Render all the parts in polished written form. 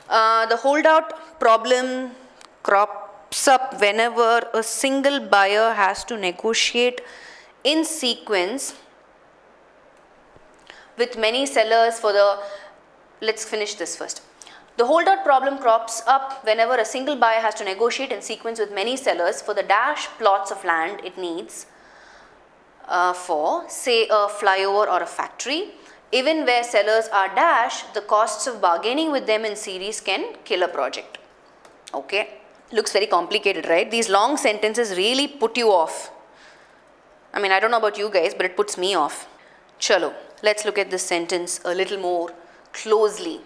The holdout problem crops up whenever a single buyer has to negotiate in sequence with many sellers for the, let's finish this first. The holdout problem crops up whenever a single buyer has to negotiate in sequence with many sellers for the dash plots of land it needs for, say, a flyover or a factory. Even where sellers are dash, the costs of bargaining with them in series can kill a project. Okay, looks very complicated, right? These long sentences really put you off. I mean, I don't know about you guys, but it puts me off. Chalo, let's look at this sentence a little more closely.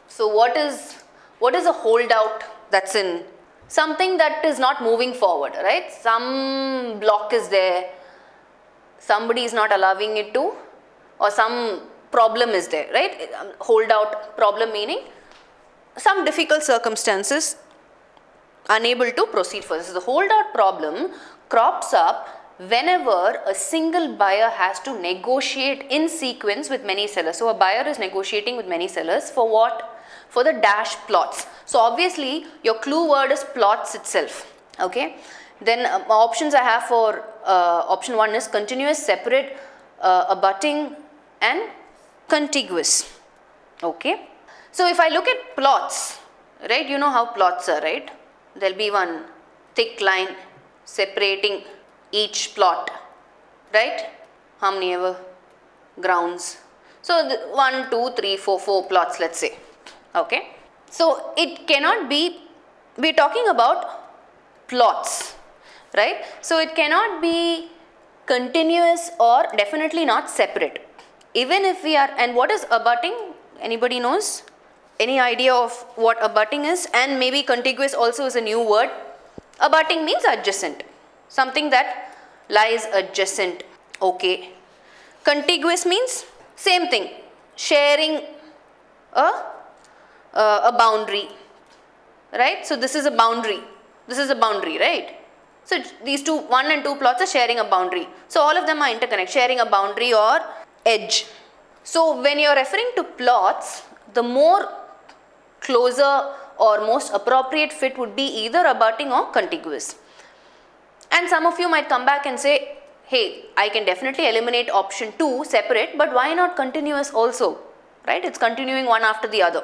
So what is a holdout? That's in something that is not moving forward, right? Some block is there, somebody is not allowing it to, or some problem is there, right? Holdout problem meaning some difficult circumstances, unable to proceed further. So the holdout problem crops up whenever a single buyer has to negotiate in sequence with many sellers. So a buyer is negotiating with many sellers for what? For the dash plots. So obviously your clue word is plots itself. Okay. Then options I have for option 1 is continuous, separate, abutting and contiguous. Okay. So if I look at plots, right, you know how plots are, right? There will be one thick line separating each plot, right? How many ever grounds? So 1, 2, 3, 4, 4 plots, let's say. Okay. So it cannot be, we're talking about plots, right? So it cannot be continuous or definitely not separate. Even if we are, and what is abutting? Anybody knows? Any idea of what abutting is? And maybe contiguous also is a new word. Abutting means adjacent. Something that lies adjacent. Okay. Contiguous means same thing. Sharing a boundary. Right? So this is a boundary. This is a boundary, right? So these two, 1 and 2 plots are sharing a boundary. So all of them are interconnected, sharing a boundary or edge. So when you are referring to plots, the more closer or most appropriate fit would be either abutting or contiguous. And some of you might come back and say, hey, I can definitely eliminate option 2 separate, but why not continuous also, right? It's continuing one after the other.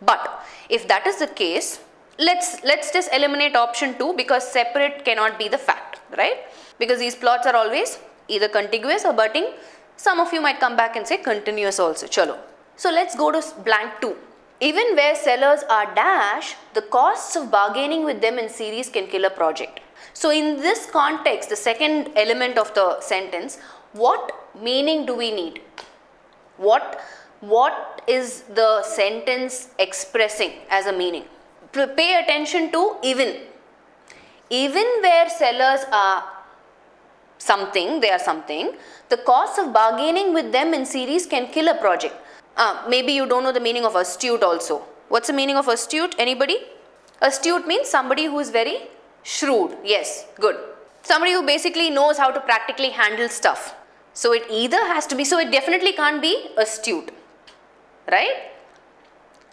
But if that is the case, let's just eliminate option 2 because separate cannot be the fact, right? Because these plots are always either contiguous or abutting. Some of you might come back and say continuous also. Chalo. So let's go to blank 2. Even where sellers are dash, the costs of bargaining with them in series can kill a project. So in this context, the second element of the sentence, what meaning do we need? What is the sentence expressing as a meaning? Pay attention to even. Even where sellers are something, they are something, the cost of bargaining with them in series can kill a project. Maybe you don't know the meaning of astute also. What's the meaning of astute? Anybody? Astute means somebody who is very shrewd. Yes, good. Somebody who basically knows how to practically handle stuff. So it either has to be, so it definitely can't be astute. Right?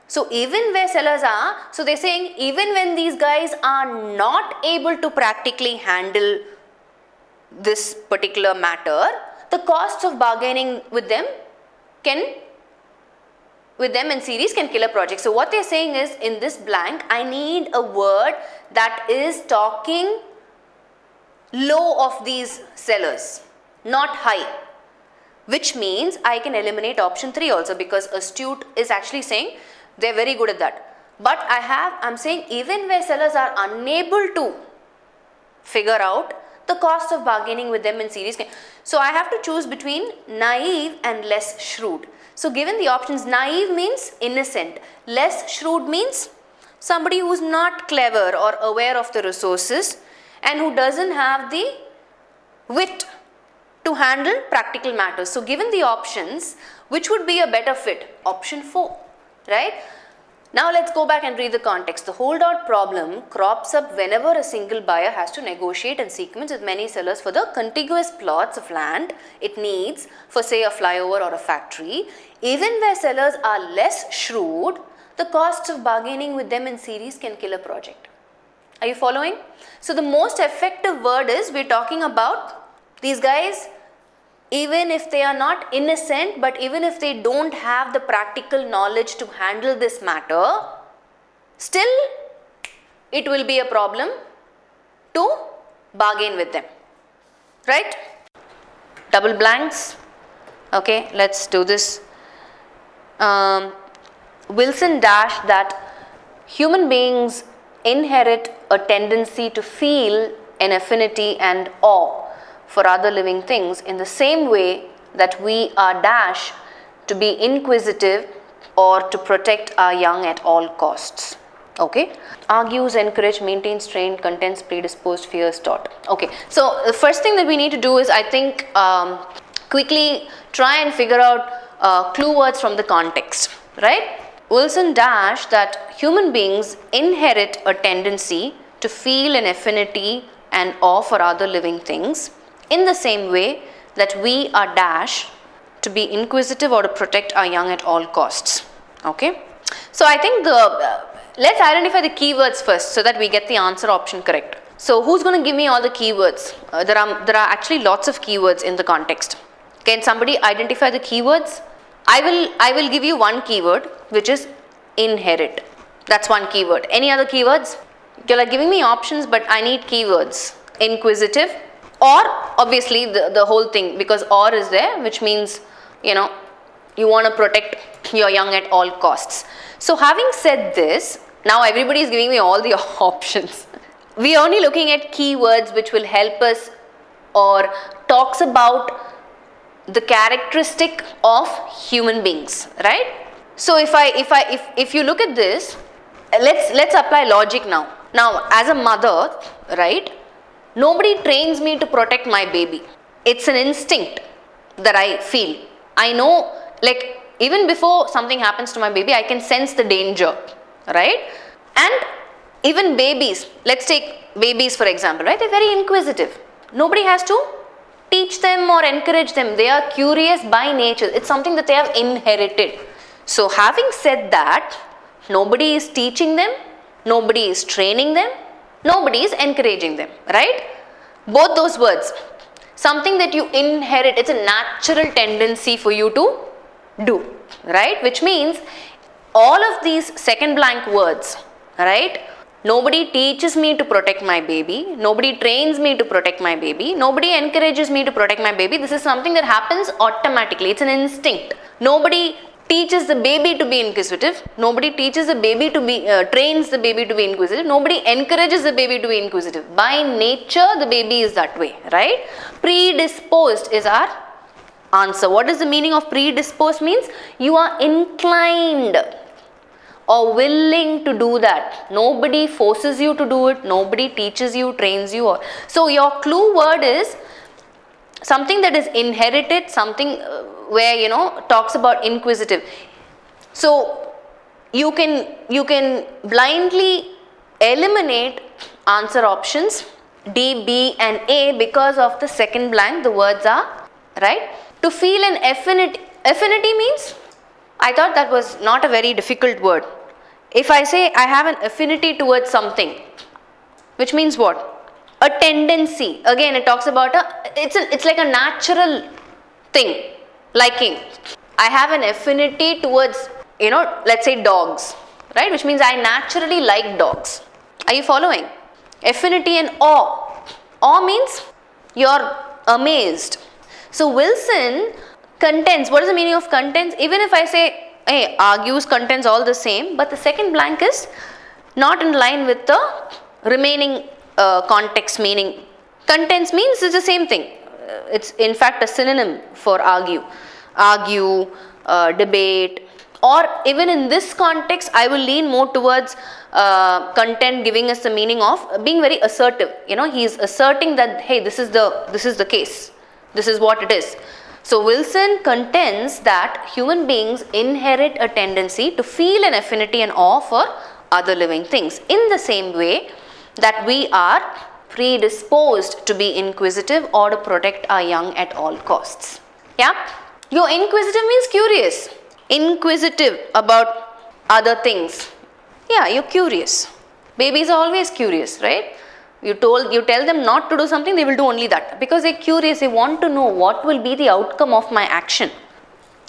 So even where sellers are, so they're saying even when these guys are not able to practically handle this particular matter, the cost of bargaining with them in series can kill a project. So what they're saying is, in this blank, I need a word that is talking low of these sellers, not high. Which means I can eliminate option 3 also, because astute is actually saying they're very good at that. But I'm saying even where sellers are unable to figure out the cost of bargaining with them in series. So I have to choose between naive and less shrewd. So given the options, naive means innocent, less shrewd means somebody who's not clever or aware of the resources and who doesn't have the wit to handle practical matters. So given the options, which would be a better fit? Option 4, right? Now let's go back and read the context. The holdout problem crops up whenever a single buyer has to negotiate in sequence with many sellers for the contiguous plots of land it needs for, say, a flyover or a factory. Even where sellers are less shrewd, the costs of bargaining with them in series can kill a project. Are you following? So the most effective word is, we're talking about these guys, even if they are not innocent, but even if they don't have the practical knowledge to handle this matter, still it will be a problem to bargain with them, right? Double blanks. Okay, let's do this. Wilson dashed that human beings inherit a tendency to feel an affinity and awe for other living things in the same way that we are dashed to be inquisitive or to protect our young at all costs. Okay, argues, encourage, maintains, trained, contents, predisposed, fears, taught. Okay, so the first thing that we need to do is, I think, quickly try and figure out clue words from the context, right? Wilson dashed that human beings inherit a tendency to feel an affinity and awe for other living things in the same way that we are dashed to be inquisitive or to protect our young at all costs. Okay, so I think let's identify the keywords first so that we get the answer option correct. So who's going to give me all the keywords? There are actually lots of keywords in the context. Can somebody identify the keywords? I will give you one keyword, which is inherit. That's one keyword. Any other keywords? You're like giving me options, but I need keywords. Inquisitive, or obviously the whole thing, because or is there, which means, you know, you want to protect your young at all costs. So having said this, now everybody is giving me all the options. We are only looking at keywords which will help us or talks about the characteristic of human beings, right? So if you look at this, let's apply logic now. Now, as a mother, right, nobody trains me to protect my baby. It's an instinct that I feel. I know, like, even before something happens to my baby, I can sense the danger, right? And even babies, let's take babies for example, right? They're very inquisitive. Nobody has to teach them or encourage them. They are curious by nature. It's something that they have inherited. So having said that, nobody is teaching them, nobody is training them, nobody is encouraging them, right? Both those words, something that you inherit, it's a natural tendency for you to do, right? Which means all of these second blank words, right? Nobody teaches me to protect my baby. Nobody trains me to protect my baby. Nobody encourages me to protect my baby. This is something that happens automatically. It's an instinct. Nobody teaches the baby to be inquisitive. Nobody teaches the baby to be, trains the baby to be inquisitive. Nobody encourages the baby to be inquisitive. By nature, the baby is that way, right? Predisposed is our answer. What is the meaning of predisposed? Means you are inclined or willing to do that. Nobody forces you to do it. Nobody teaches you, trains you. So your clue word is something that is inherited, something where, you know, talks about inquisitive. So you can blindly eliminate answer options D, B and A because of the second blank. The words are, right? To feel an affinity means, I thought that was not a very difficult word. If I say I have an affinity towards something, which means what? A tendency. Again, it talks about it's like a natural thing, liking. I have an affinity towards, you know, let's say dogs, right? Which means I naturally like dogs. Are you following? Affinity and awe. Awe means you're amazed. So Wilson contends. What is the meaning of contends? Even if I say, hey, argues, contends, all the same, but the second blank is not in line with the remaining context meaning. Contends means it's the same thing. It's in fact a synonym for argue. Argue, debate, or even in this context, I will lean more towards content giving us the meaning of being very assertive. You know, he is asserting that, hey, this is the case. This is what it is. So Wilson contends that human beings inherit a tendency to feel an affinity and awe for other living things in the same way that we are predisposed to be inquisitive or to protect our young at all costs. Yeah? Your inquisitive means curious. Inquisitive about other things. Yeah, you're curious. Babies are always curious, right? You tell them not to do something, they will do only that because they're curious. They want to know what will be the outcome of my action.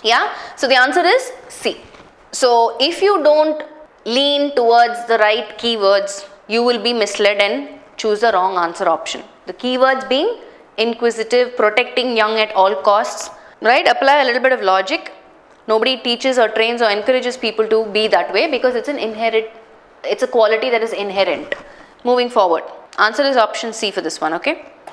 Yeah, so the answer is C. So if you don't lean towards the right keywords, you will be misled and choose the wrong answer option. The keywords being inquisitive, protecting young at all costs, right? Apply a little bit of logic. Nobody teaches or trains or encourages people to be that way because it's a quality that is inherent. Moving forward, answer is option C for this one, okay?